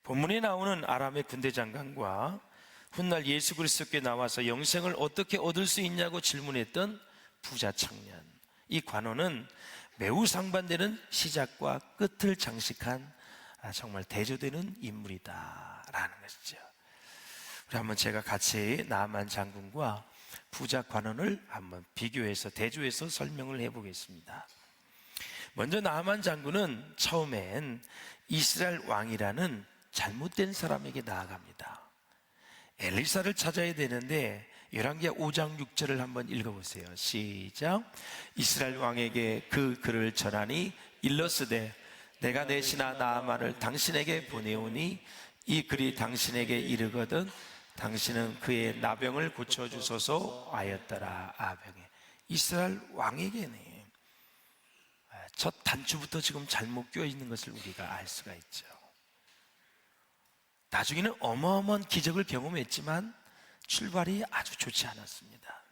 본문에 나오는 아람의 군대 장관과 훗날 예수 그리스도께 나와서 영생을 어떻게 얻을 수 있냐고 질문했던 부자 청년, 이 관원은 매우 상반되는 시작과 끝을 장식한 정말 대조되는 인물이다라는 것이죠. 우리 한번 제가 같이 나아만 장군과 부자 관원을 한번 비교해서 대조해서 설명을 해보겠습니다. 먼저 나아만 장군은 처음엔 이스라엘 왕이라는 잘못된 사람에게 나아갑니다. 엘리사를 찾아야 되는데 열왕기하 5장 6절을 한번 읽어보세요. 시작. 이스라엘 왕에게 그 글을 전하니 일러스되 내가 내 신하 나아만을 당신에게 보내오니 이 글이 당신에게 이르거든 당신은 그의 나병을 고쳐주소서 하였더라. 아병에 이스라엘 왕에게네. 첫 단추부터 지금 잘못 껴 있는 것을 우리가 알 수가 있죠. 나중에는 어마어마한 기적을 경험했지만 출발이 아주 좋지 않았습니다.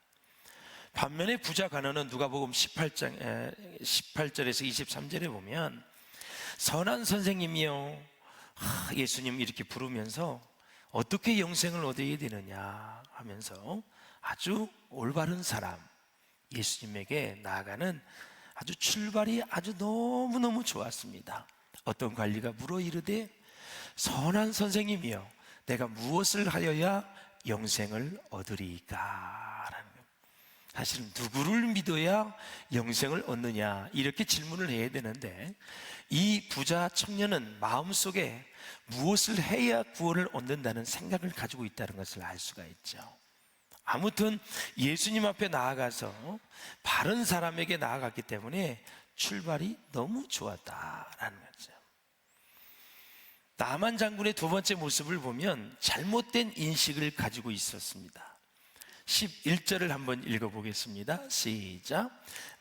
반면에 부자 관원은 누가복음 18절에서 23절에 보면 선한 선생님이요, 예수님 이렇게 부르면서 어떻게 영생을 얻어야 되느냐 하면서 아주 올바른 사람, 예수님에게 나아가는 아주 출발이 아주 너무너무 좋았습니다. 어떤 관리가 물어 이르되 선한 선생님이여 내가 무엇을 하여야 영생을 얻으리까? 라는 거예요. 사실은 누구를 믿어야 영생을 얻느냐 이렇게 질문을 해야 되는데 이 부자 청년은 마음속에 무엇을 해야 구원을 얻는다는 생각을 가지고 있다는 것을 알 수가 있죠. 아무튼 예수님 앞에 나아가서 바른 사람에게 나아갔기 때문에 출발이 너무 좋았다라는 거죠. 나만 장군의 두 번째 모습을 보면 잘못된 인식을 가지고 있었습니다. 11절을 한번 읽어보겠습니다. 시작.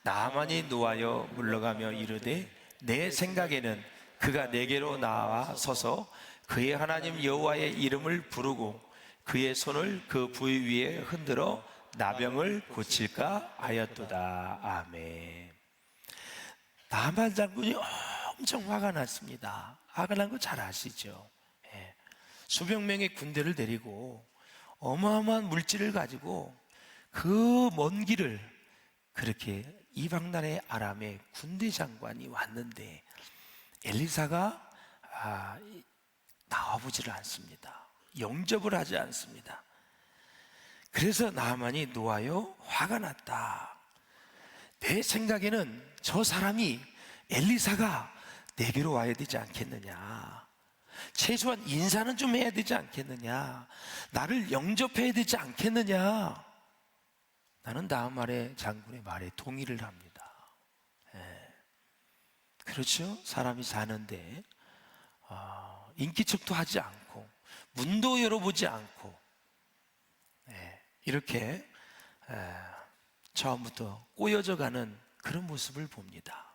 나만이 노하여 물러가며 이르되 내 생각에는 그가 내게로 나와 서서 그의 하나님 여호와의 이름을 부르고 그의 손을 그 부위 위에 흔들어 나병을 고칠까 하였도다. 아멘. 나만 장군이 엄청 화가 났습니다. 화가 난 거 잘 아시죠? 예. 수백 명의 군대를 데리고 어마어마한 물질을 가지고 그 먼 길을 그렇게 이방 나라의 아람의 군대 장관이 왔는데 엘리사가 나와보지를 않습니다. 영접을 하지 않습니다. 그래서 나아만이 노하여 화가 났다. 내 생각에는 저 사람이 엘리사가 내게로 와야 되지 않겠느냐, 최소한 인사는 좀 해야 되지 않겠느냐, 나를 영접해야 되지 않겠느냐. 나는 나아만의 장군의 말에 동의를 합니다. 그렇죠? 사람이 사는데 인기척도 하지 않고 문도 열어보지 않고 이렇게 처음부터 꼬여져 가는 그런 모습을 봅니다.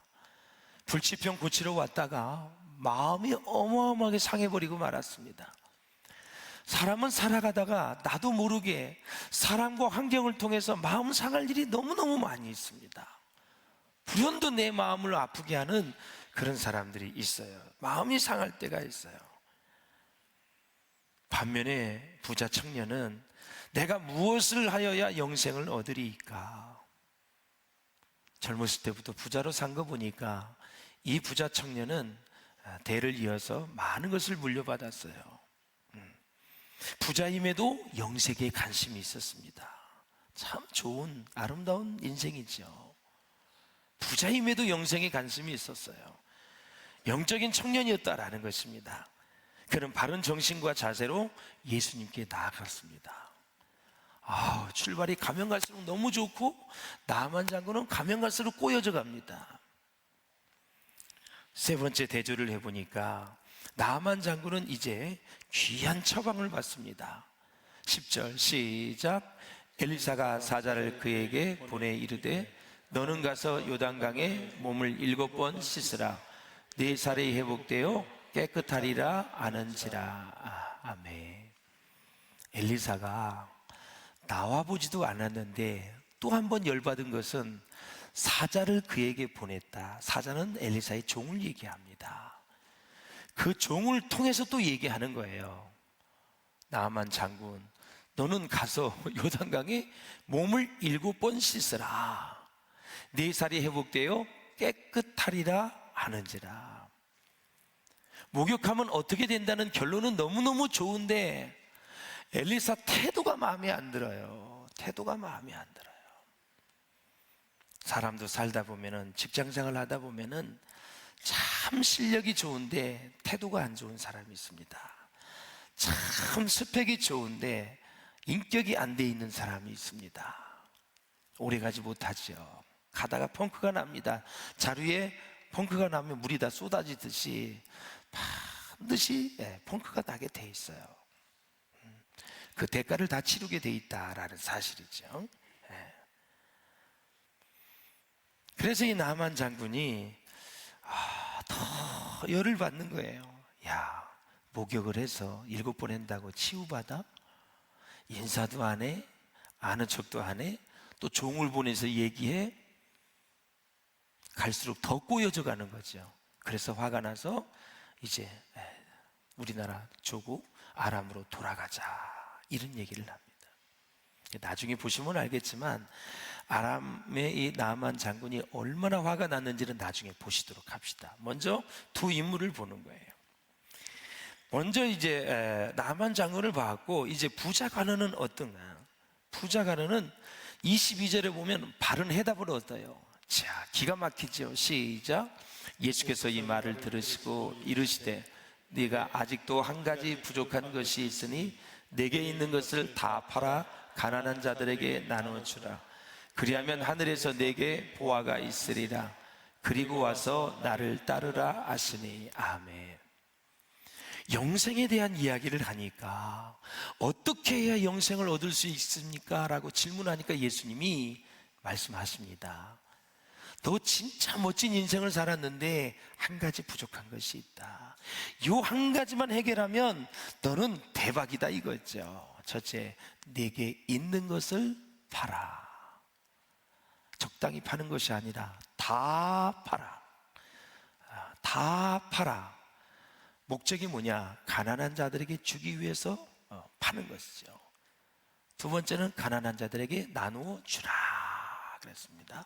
불치병 고치러 왔다가 마음이 어마어마하게 상해버리고 말았습니다. 사람은 살아가다가 나도 모르게 사람과 환경을 통해서 마음 상할 일이 너무너무 많이 있습니다. 불현도 내 마음을 아프게 하는 그런 사람들이 있어요. 마음이 상할 때가 있어요. 반면에 부자 청년은 내가 무엇을 하여야 영생을 얻으리까? 젊었을 때부터 부자로 산 거 보니까 이 부자 청년은 대를 이어서 많은 것을 물려받았어요. 부자임에도 영생에 관심이 있었습니다. 참 좋은 아름다운 인생이죠. 부자임에도 영생에 관심이 있었어요. 영적인 청년이었다라는 것입니다. 그는 바른 정신과 자세로 예수님께 나아갔습니다. 출발이 가면 갈수록 너무 좋고 나아만 장군은 가면 갈수록 꼬여져 갑니다. 세 번째 대조를 해보니까 나아만 장군은 이제 귀한 처방을 받습니다. 10절 시작. 엘리사가 사자를 그에게 보내 이르되 너는 가서 요단강에 몸을 7번 씻으라. 네 살이 회복되어 깨끗하리라 하는지라. 아멘. 엘리사가 나와보지도 않았는데 또 한 번 열받은 것은 사자를 그에게 보냈다. 사자는 엘리사의 종을 얘기합니다. 그 종을 통해서 또 얘기하는 거예요. 나아만 장군, 너는 가서 요단강에 몸을 7번 씻으라. 네 살이 회복되어 깨끗하리라 하는지라. 목욕하면 어떻게 된다는 결론은 너무너무 좋은데 엘리사 태도가 마음에 안 들어요. 태도가 마음에 안 들어요. 사람도 살다 보면은, 직장생활 하다 보면은 참 실력이 좋은데 태도가 안 좋은 사람이 있습니다. 참 스펙이 좋은데 인격이 안 돼 있는 사람이 있습니다. 오래가지 못하죠. 가다가 펑크가 납니다. 자루에 펑크가 나면 물이 다 쏟아지듯이 반드시 펑크가 나게 돼 있어요. 그 대가를 다 치르게 돼 있다라는 사실이죠. 그래서 이 나만 장군이 더 열을 받는 거예요. 야, 목욕을 해서 7번 한다고 치유받아? 인사도 안 해? 아는 척도 안 해? 또 종을 보내서 얘기해? 갈수록 더 꼬여져 가는 거죠. 그래서 화가 나서 이제 우리나라 조국 아람으로 돌아가자, 이런 얘기를 합니다. 나중에 보시면 알겠지만 아람의 이 나만 장군이 얼마나 화가 났는지는 나중에 보시도록 합시다. 먼저 두 인물을 보는 거예요. 먼저 이제 나만 장군을 봤고, 이제 부자 관원은 어떤가? 부자 관원은 22절에 보면 바른 해답을 얻어요. 자, 기가 막히죠. 시작. 예수께서 이 말을 들으시고 이르시되 네가 아직도 한 가지 부족한 것이 있으니 내게 있는 것을 다 팔아 가난한 자들에게 나누어 주라. 그리하면 하늘에서 내게 보화가 있으리라. 그리고 와서 나를 따르라 하시니. 아멘. 영생에 대한 이야기를 하니까 어떻게 해야 영생을 얻을 수 있습니까? 라고 질문하니까 예수님이 말씀하십니다. 너 진짜 멋진 인생을 살았는데 한 가지 부족한 것이 있다. 요 한 가지만 해결하면 너는 대박이다, 이거죠. 첫째, 내게 있는 것을 팔아. 적당히 파는 것이 아니라 다 팔아. 다 팔아. 목적이 뭐냐? 가난한 자들에게 주기 위해서 파는 것이죠. 두 번째는 가난한 자들에게 나누어 주라 그랬습니다.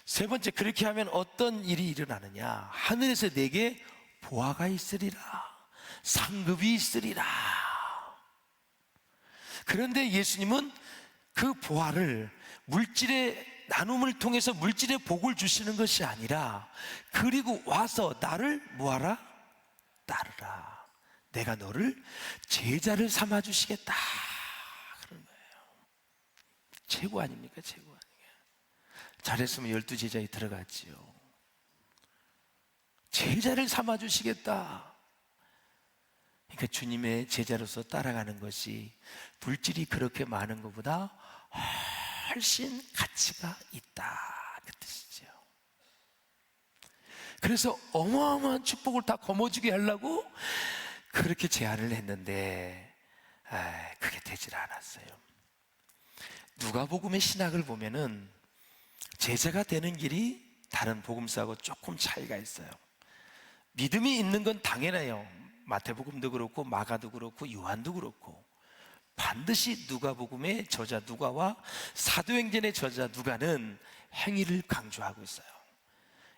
세 번째, 그렇게 하면 어떤 일이 일어나느냐? 하늘에서 내게 보화가 있으리라. 상급이 있으리라. 그런데 예수님은 그 보화를 물질의 나눔을 통해서 물질의 복을 주시는 것이 아니라, 그리고 와서 나를 뭐하라? 따르라. 내가 너를 제자를 삼아 주시겠다, 그런 거예요. 최고 아닙니까? 최고 아니에요? 잘했으면 12제자에 들어갔지요. 제자를 삼아 주시겠다. 그러니까 주님의 제자로서 따라가는 것이 물질이 그렇게 많은 것보다 훨씬 가치가 있다, 그 뜻이죠. 그래서 어마어마한 축복을 다 거머쥐게 하려고 그렇게 제안을 했는데 그게 되질 않았어요. 누가복음의 신학을 보면은 제자가 되는 길이 다른 복음서하고 조금 차이가 있어요. 믿음이 있는 건 당연해요. 마태복음도 그렇고 마가도 그렇고 요한도 그렇고. 반드시 누가복음의 저자 누가와 사도행전의 저자 누가는 행위를 강조하고 있어요.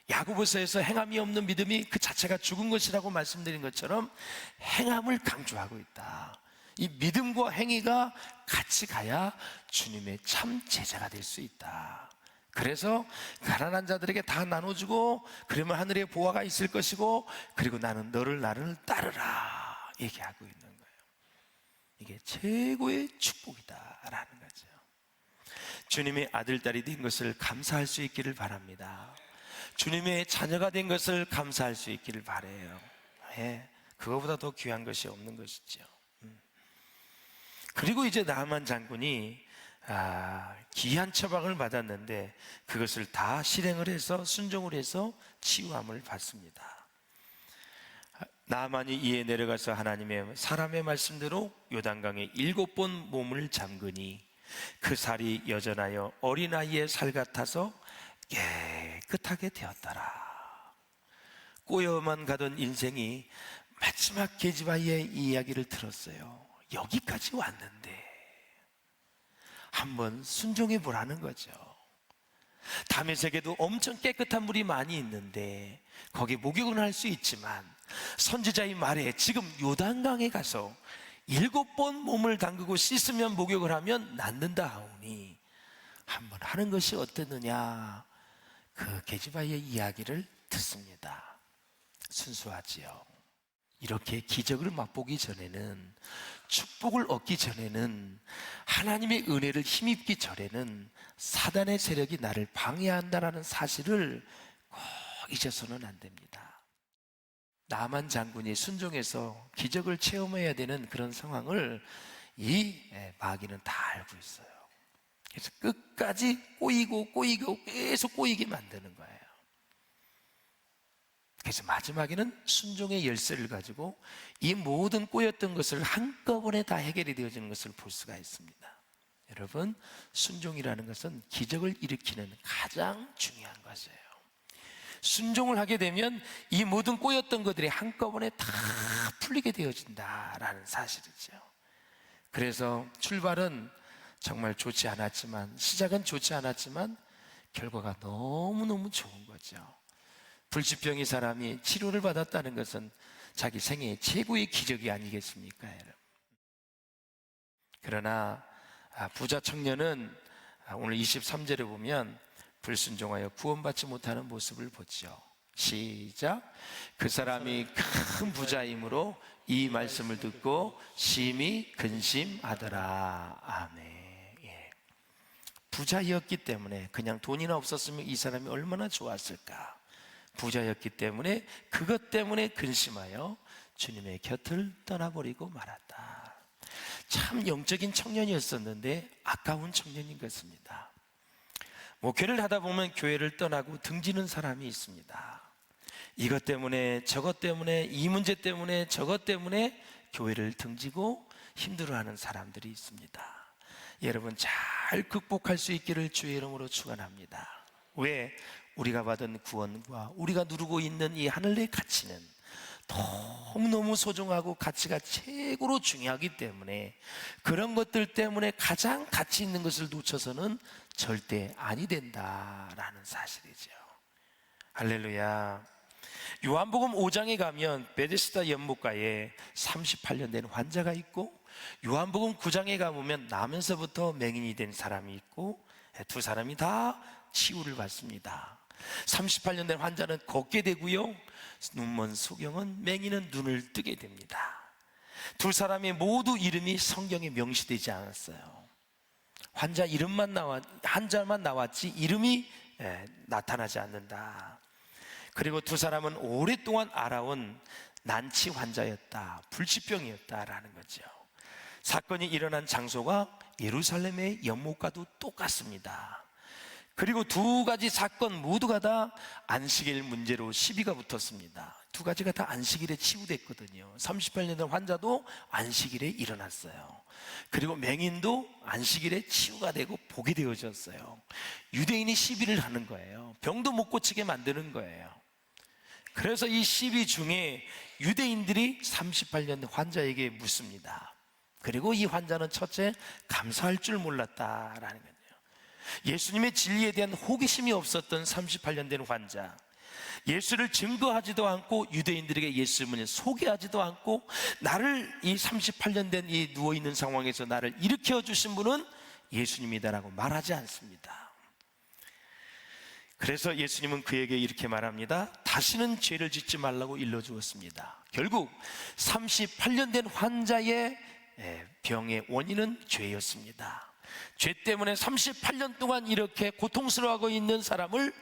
야고보서에서 행함이 없는 믿음이 그 자체가 죽은 것이라고 말씀드린 것처럼 행함을 강조하고 있다. 이 믿음과 행위가 같이 가야 주님의 참 제자가 될 수 있다. 그래서 가난한 자들에게 다 나눠주고, 그러면 하늘에 보화가 있을 것이고, 그리고 나는 나를 따르라 얘기하고 있는 거예요. 이게 최고의 축복이다라는 거죠. 주님의 아들딸이 된 것을 감사할 수 있기를 바랍니다. 주님의 자녀가 된 것을 감사할 수 있기를 바라요. 그거보다 더 귀한 것이 없는 것이죠. 그리고 이제 나만 장군이 기이한 처방을 받았는데 그것을 다 실행을 해서 순종을 해서 치유함을 받습니다. 나만이 이에 내려가서 하나님의 사람의 말씀대로 요단강에 7번 몸을 잠그니 그 살이 여전하여 어린아이의 살 같아서 깨끗하게 되었더라. 꼬여만 가던 인생이 마지막 계집아이의 이야기를 들었어요. 여기까지 왔는데 한번 순종해 보라는 거죠. 다메섹에도 엄청 깨끗한 물이 많이 있는데 거기 목욕은 할 수 있지만 선지자의 말에 지금 요단강에 가서 7번 몸을 담그고 씻으면 목욕을 하면 낫는다 하오니 한번 하는 것이 어땠느냐, 그 계집아이의 이야기를 듣습니다. 순수하지요. 이렇게 기적을 맛보기 전에는, 축복을 얻기 전에는, 하나님의 은혜를 힘입기 전에는 사단의 세력이 나를 방해한다는 사실을 꼭 잊어서는 안 됩니다. 나만 장군이 순종해서 기적을 체험해야 되는 그런 상황을 이 마귀는 다 알고 있어요. 그래서 끝까지 꼬이고 계속 꼬이게 만드는 거예요. 그래서 마지막에는 순종의 열쇠를 가지고 이 모든 꼬였던 것을 한꺼번에 다 해결이 되어지는 것을 볼 수가 있습니다. 여러분, 순종이라는 것은 기적을 일으키는 가장 중요한 것이에요. 순종을 하게 되면 이 모든 꼬였던 것들이 한꺼번에 다 풀리게 되어진다라는 사실이죠. 그래서 출발은 정말 좋지 않았지만, 시작은 좋지 않았지만 결과가 너무너무 좋은 거죠. 불치병의 사람이 치료를 받았다는 것은 자기 생애 최고의 기적이 아니겠습니까, 여러분? 그러나 부자 청년은 오늘 23절에 보면 불순종하여 구원받지 못하는 모습을 보죠. 시작. 그 사람이 큰 부자이므로 이 말씀을 듣고 심히 근심하더라. 아멘. 예. 부자였기 때문에, 그냥 돈이나 없었으면 이 사람이 얼마나 좋았을까. 부자였기 때문에, 그것 때문에 근심하여 주님의 곁을 떠나버리고 말았다. 참 영적인 청년이었었는데 아까운 청년인 것입니다. 목회를 하다 보면 교회를 떠나고 등지는 사람이 있습니다. 이것 때문에 저것 때문에, 이 문제 때문에 저것 때문에 교회를 등지고 힘들어하는 사람들이 있습니다. 여러분, 잘 극복할 수 있기를 주의 이름으로 축원합니다. 왜? 우리가 받은 구원과 우리가 누리고 있는 이 하늘의 가치는 너무너무 소중하고 가치가 최고로 중요하기 때문에, 그런 것들 때문에 가장 가치 있는 것을 놓쳐서는 절대 아니 된다라는 사실이죠. 할렐루야. 요한복음 5장에 가면 베데스다 연못가에 38년 된 환자가 있고, 요한복음 9장에 가보면 나면서부터 맹인이 된 사람이 있고, 두 사람이 다 치유를 받습니다. 38년 된 환자는 걷게 되고요, 눈먼 소경은, 맹인은 눈을 뜨게 됩니다. 두 사람의 모두 이름이 성경에 명시되지 않았어요. 환자만 나왔지 이름이 나타나지 않는다. 그리고 두 사람은 오랫동안 알아온 난치 환자였다, 불치병이었다라는 거죠. 사건이 일어난 장소가 예루살렘의 연못과도 똑같습니다. 그리고 두 가지 사건 모두가 다 안식일 문제로 시비가 붙었습니다. 두 가지가 다 안식일에 치유됐거든요. 38년 된 환자도 안식일에 일어났어요. 그리고 맹인도 안식일에 치유가 되고 복이 되어졌어요. 유대인이 시비를 하는 거예요. 병도 못 고치게 만드는 거예요. 그래서 이 시비 중에 유대인들이 38년 된 환자에게 묻습니다. 그리고 이 환자는 첫째, 감사할 줄 몰랐다라는 거예요. 예수님의 진리에 대한 호기심이 없었던 38년 된 환자, 예수를 증거하지도 않고 유대인들에게 예수님을 소개하지도 않고, 나를 이 38년 된 이 누워있는 상황에서 나를 일으켜 주신 분은 예수님이다라고 말하지 않습니다. 그래서 예수님은 그에게 이렇게 말합니다. 다시는 죄를 짓지 말라고 일러주었습니다. 결국 38년 된 환자의 병의 원인은 죄였습니다. 죄 때문에 38년 동안 이렇게 고통스러워하고 있는 사람을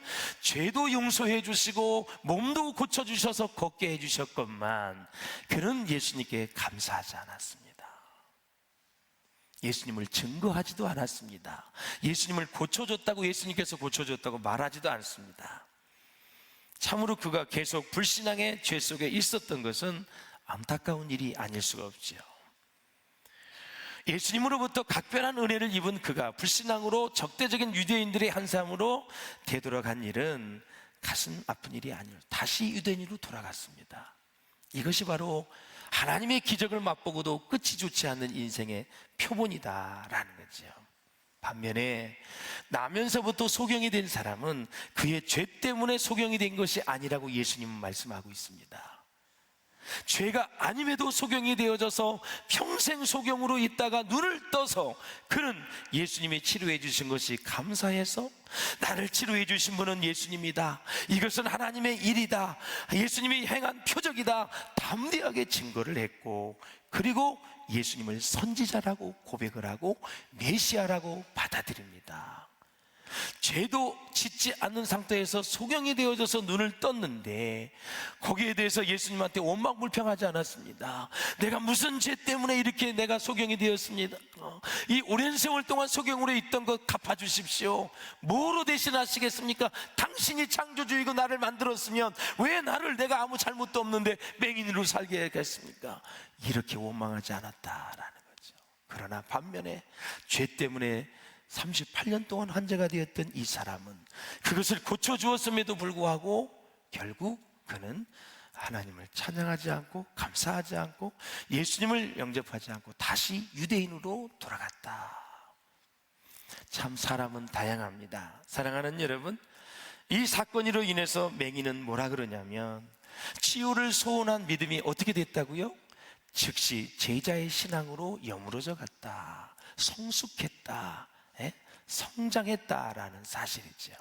죄도 용서해 주시고 몸도 고쳐주셔서 걷게 해주셨건만, 그는 예수님께 감사하지 않았습니다. 예수님을 증거하지도 않았습니다. 예수님을 고쳐줬다고, 예수님께서 고쳐줬다고 말하지도 않습니다. 참으로 그가 계속 불신앙의 죄 속에 있었던 것은 안타까운 일이 아닐 수가 없지요. 예수님으로부터 각별한 은혜를 입은 그가 불신앙으로 적대적인 유대인들의 한 사람으로 되돌아간 일은 가슴 아픈 일이 아니요 다시 유대인으로 돌아갔습니다. 이것이 바로 하나님의 기적을 맛보고도 끝이 좋지 않는 인생의 표본이다라는 거죠. 반면에 나면서부터 소경이 된 사람은 그의 죄 때문에 소경이 된 것이 아니라고 예수님은 말씀하고 있습니다. 죄가 아님에도 소경이 되어져서 평생 소경으로 있다가 눈을 떠서 그는 예수님이 치료해 주신 것이 감사해서 나를 치료해 주신 분은 예수님이다, 이것은 하나님의 일이다, 예수님이 행한 표적이다 담대하게 증거를 했고, 그리고 예수님을 선지자라고 고백을 하고 메시아라고 받아들입니다. 죄도 짓지 않는 상태에서 소경이 되어져서 눈을 떴는데 거기에 대해서 예수님한테 원망불평하지 않았습니다. 내가 무슨 죄 때문에 이렇게 내가 소경이 되었습니다. 이 오랜 세월 동안 소경으로 있던 것 갚아주십시오. 뭐로 대신하시겠습니까? 당신이 창조주이고 나를 만들었으면 왜 나를, 내가 아무 잘못도 없는데 맹인으로 살게 하겠습니까? 이렇게 원망하지 않았다라는 거죠. 그러나 반면에 죄 때문에 38년 동안 환자가 되었던 이 사람은 그것을 고쳐주었음에도 불구하고 결국 그는 하나님을 찬양하지 않고 감사하지 않고 예수님을 영접하지 않고 다시 유대인으로 돌아갔다. 참 사람은 다양합니다. 사랑하는 여러분, 이 사건으로 인해서 맹인은 뭐라 그러냐면 치유를 소원한 믿음이 어떻게 됐다고요? 즉시 제자의 신앙으로 여물어져 갔다, 성숙했다, 성장했다라는 사실이죠.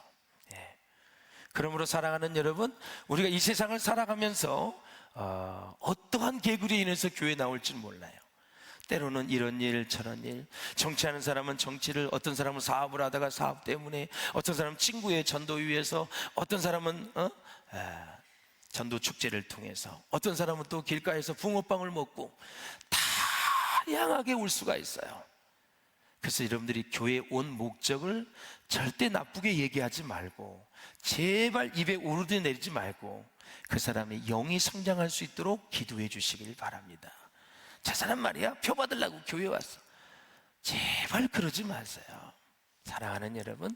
그러므로 사랑하는 여러분, 우리가 이 세상을 살아가면서 어떠한 계급에 인해서 교회에 나올지는 몰라요. 때로는 이런 일 저런 일, 정치하는 사람은 정치를, 어떤 사람은 사업을 하다가 사업 때문에, 어떤 사람은 친구의 전도 위해서, 어떤 사람은 전도 축제를 통해서, 어떤 사람은 또 길가에서 붕어빵을 먹고 다양하게 올 수가 있어요. 그래서 여러분들이 교회에 온 목적을 절대 나쁘게 얘기하지 말고, 제발 입에 오르드 내리지 말고 그 사람의 영이 성장할 수 있도록 기도해 주시길 바랍니다. 저 사람 말이야 표 받으려고 교회 왔어, 제발 그러지 마세요. 사랑하는 여러분,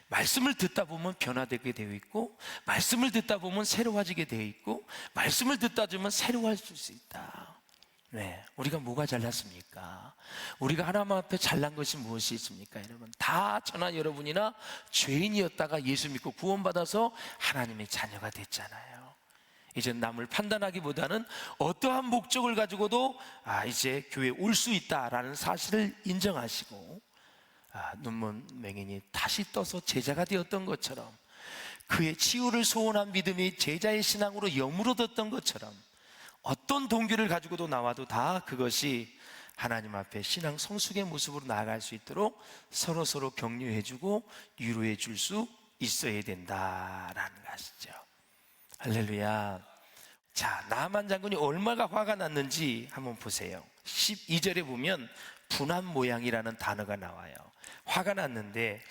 말씀을 듣다 보면 변화되게 되어 있고, 말씀을 듣다 보면 새로워지게 되어 있고, 말씀을 듣다 보면 새로워질 수 있다. 네, 우리가 뭐가 잘났습니까? 우리가 하나님 앞에 잘난 것이 무엇이 있습니까? 여러분, 다 저나 여러분이나 죄인이었다가 예수 믿고 구원받아서 하나님의 자녀가 됐잖아요. 이제 남을 판단하기보다는 어떠한 목적을 가지고도 이제 교회에 올 수 있다라는 사실을 인정하시고, 눈먼 맹인이 다시 떠서 제자가 되었던 것처럼, 그의 치유를 소원한 믿음이 제자의 신앙으로 여물어졌던 것처럼, 어떤 동기를 가지고도 나와도 다 그것이 하나님 앞에 신앙 성숙의 모습으로 나아갈 수 있도록 서로 격려해주고 위로해 줄 수 있어야 된다라는 것이죠. 할렐루야. 자, 나만 장군이 얼마나 화가 났는지 한번 보세요. 12절에 보면 분한 모양이라는 단어가 나와요. 화가 났는데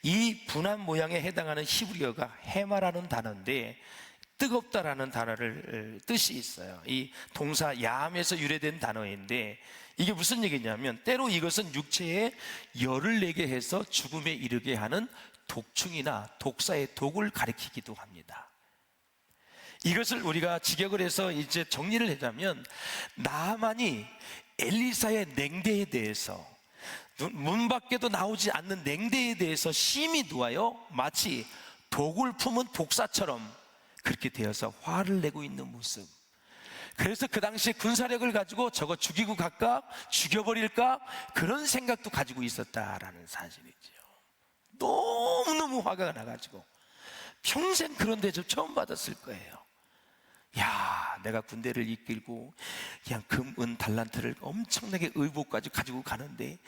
이 분한 모양에 해당하는 히브리어가 해마라는 단어인데, 뜨겁다라는 단어를 뜻이 있어요. 이 동사 야함에서 유래된 단어인데, 이게 무슨 얘기냐면 때로 이것은 육체에 열을 내게 해서 죽음에 이르게 하는 독충이나 독사의 독을 가리키기도 합니다. 이것을 우리가 직역을 해서 이제 정리를 하자면, 나만이 엘리사의 냉대에 대해서, 문 밖에도 나오지 않는 냉대에 대해서 심히 누하여 마치 독을 품은 독사처럼 그렇게 되어서 화를 내고 있는 모습. 그래서 그 당시에 군사력을 가지고 저거 죽이고 갈까, 죽여버릴까, 그런 생각도 가지고 있었다라는 사실이죠. 너무너무 화가 나가지고 평생 그런 대접 처음 받았을 거예요. 야, 내가 군대를 이끌고 그냥 금, 은, 달란트를 엄청나게 의복까지 가지고 가는데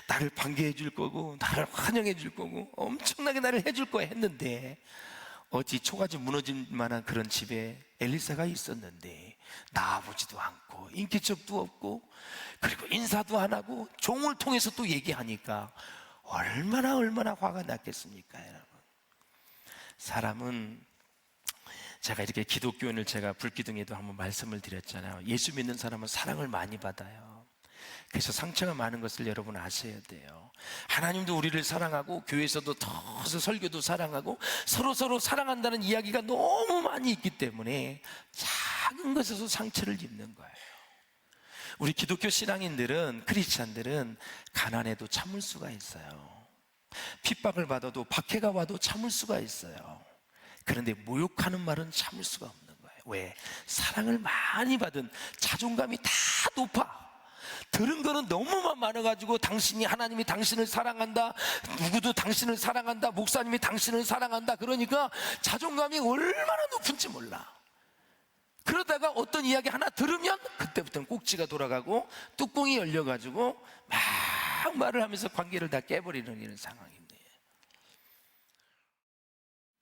나를 반겨해 줄 거고 나를 환영해 줄 거고 엄청나게 나를 해줄 거야 했는데, 어찌 초가지 무너질 만한 그런 집에 엘리사가 있었는데 나아보지도 않고 인기척도 없고, 그리고 인사도 안 하고 종을 통해서 또 얘기하니까 얼마나 화가 났겠습니까, 여러분. 사람은, 제가 이렇게 기독교인을 제가 불기둥에도 한번 말씀을 드렸잖아요. 예수 믿는 사람은 사랑을 많이 받아요. 그래서 상처가 많은 것을 여러분 아셔야 돼요. 하나님도 우리를 사랑하고 교회에서도 더 설교도 사랑하고 서로 사랑한다는 이야기가 너무 많이 있기 때문에 작은 것에서 상처를 입는 거예요. 우리 기독교 신앙인들은, 크리스찬들은 가난해도 참을 수가 있어요. 핍박을 받아도 박해가 와도 참을 수가 있어요. 그런데 모욕하는 말은 참을 수가 없는 거예요. 왜? 사랑을 많이 받은, 자존감이 다 높아. 들은 거는 너무만 많아가지고 하나님이 당신을 사랑한다, 누구도 당신을 사랑한다, 목사님이 당신을 사랑한다, 그러니까 자존감이 얼마나 높은지 몰라. 그러다가 어떤 이야기 하나 들으면 그때부터는 꼭지가 돌아가고 뚜껑이 열려가지고 막 말을 하면서 관계를 다 깨버리는 이런 상황인데,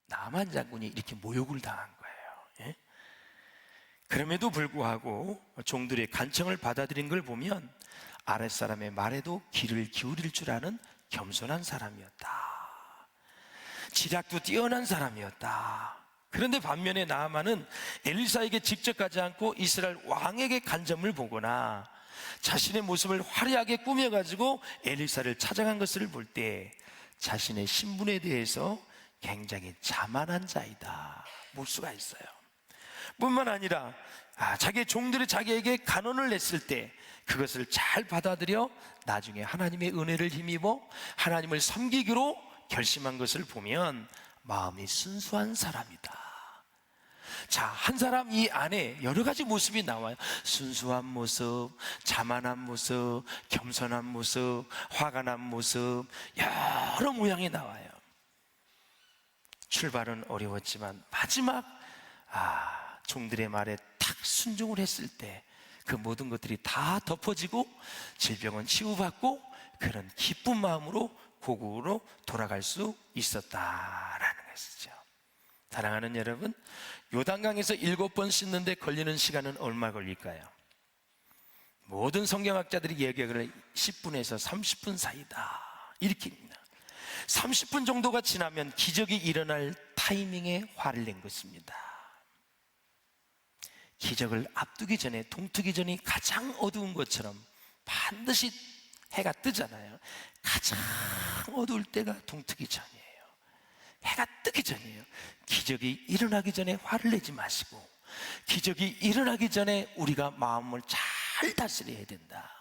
나만 장군이 이렇게 모욕을 당한 거예요. 예? 그럼에도 불구하고 종들의 간청을 받아들인 걸 보면 아랫사람의 말에도 귀를 기울일 줄 아는 겸손한 사람이었다. 지략도 뛰어난 사람이었다. 그런데 반면에 나아만은 엘리사에게 직접 가지 않고 이스라엘 왕에게 간점을 보거나 자신의 모습을 화려하게 꾸며가지고 엘리사를 찾아간 것을 볼 때 자신의 신분에 대해서 굉장히 자만한 자이다 볼 수가 있어요. 뿐만 아니라 자기의 종들이 자기에게 간언을 냈을 때 그것을 잘 받아들여 나중에 하나님의 은혜를 힘입어 하나님을 섬기기로 결심한 것을 보면 마음이 순수한 사람이다. 자, 한 사람 이 안에 여러 가지 모습이 나와요. 순수한 모습, 자만한 모습, 겸손한 모습, 화가 난 모습, 여러 모양이 나와요. 출발은 어려웠지만 마지막 종들의 말에 탁 순종을 했을 때 그 모든 것들이 다 덮어지고 질병은 치유받고 그런 기쁜 마음으로 고국으로 돌아갈 수 있었다라는 것이죠. 사랑하는 여러분, 요단강에서 7번 씻는데 걸리는 시간은 얼마 걸릴까요? 모든 성경학자들이 얘기하기를 10분에서 30분 사이다 이렇게 입니다. 30분 정도가 지나면 기적이 일어날 타이밍에 화를 낸 것입니다. 기적을 앞두기 전에, 동트기 전이 가장 어두운 것처럼 반드시 해가 뜨잖아요. 가장 어두울 때가 동트기 전이에요. 해가 뜨기 전이에요. 기적이 일어나기 전에 화를 내지 마시고, 기적이 일어나기 전에 우리가 마음을 잘 다스려야 된다.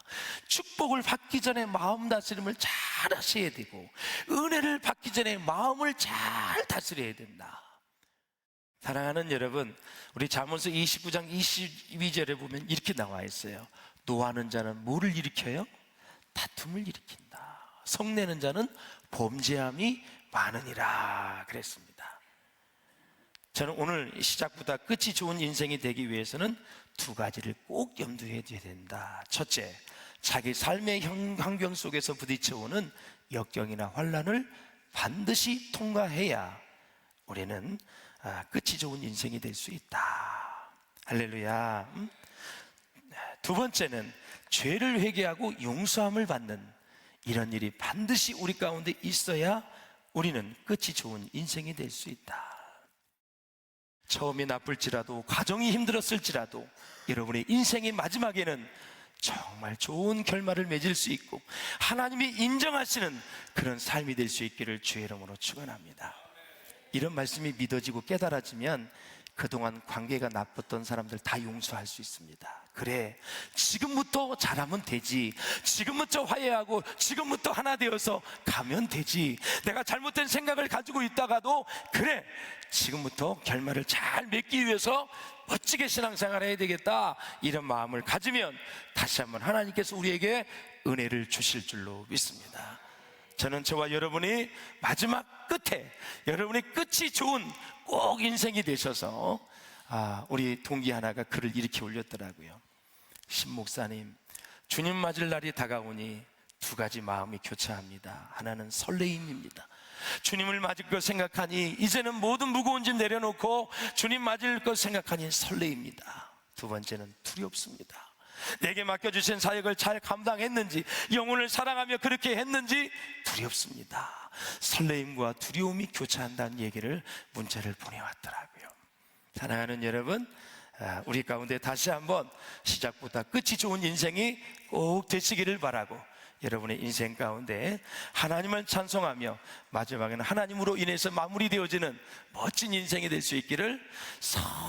축복을 받기 전에 마음 다스림을 잘 하셔야 되고, 은혜를 받기 전에 마음을 잘 다스려야 된다. 사랑하는 여러분, 우리 잠언서 29장 22절에 보면 이렇게 나와 있어요. 노하는 자는 뭐를 일으켜요? 다툼을 일으킨다. 성내는 자는 범죄함이 많으니라 그랬습니다. 저는 오늘 시작보다 끝이 좋은 인생이 되기 위해서는 두 가지를 꼭 염두에 둬야 된다. 첫째, 자기 삶의 환경 속에서 부딪혀오는 역경이나 환난을 반드시 통과해야 우리는 끝이 좋은 인생이 될 수 있다. 할렐루야. 두 번째는 죄를 회개하고 용서함을 받는 이런 일이 반드시 우리 가운데 있어야 우리는 끝이 좋은 인생이 될 수 있다. 처음이 나쁠지라도, 과정이 힘들었을지라도 여러분의 인생의 마지막에는 정말 좋은 결말을 맺을 수 있고 하나님이 인정하시는 그런 삶이 될 수 있기를 주의 이름으로 축원합니다. 이런 말씀이 믿어지고 깨달아지면 그동안 관계가 나빴던 사람들 다 용서할 수 있습니다. 그래, 지금부터 잘하면 되지, 지금부터 화해하고 지금부터 하나 되어서 가면 되지, 내가 잘못된 생각을 가지고 있다가도 그래, 지금부터 결말을 잘 맺기 위해서 멋지게 신앙생활 해야 되겠다, 이런 마음을 가지면 다시 한번 하나님께서 우리에게 은혜를 주실 줄로 믿습니다. 저는 저와 여러분이 마지막 끝에, 여러분의 끝이 좋은 꼭 인생이 되셔서, 우리 동기 하나가 글을 이렇게 올렸더라고요. 신목사님, 주님 맞을 날이 다가오니 두 가지 마음이 교차합니다. 하나는 설레임입니다. 주님을 맞을 것 생각하니 이제는 모든 무거운 짐 내려놓고 주님 맞을 것 생각하니 설레입니다. 두 번째는 두렵습니다. 내게 맡겨주신 사역을 잘 감당했는지, 영혼을 사랑하며 그렇게 했는지 두렵습니다. 설레임과 두려움이 교차한다는 얘기를 문자를 보내왔더라고요. 사랑하는 여러분, 우리 가운데 다시 한번 시작부터 끝이 좋은 인생이 꼭 되시기를 바라고, 여러분의 인생 가운데 하나님을 찬송하며 마지막에는 하나님으로 인해서 마무리되어지는 멋진 인생이 될 수 있기를,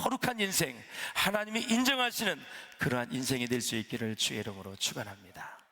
거룩한 인생, 하나님이 인정하시는 그러한 인생이 될 수 있기를 주의 이름으로 축원합니다.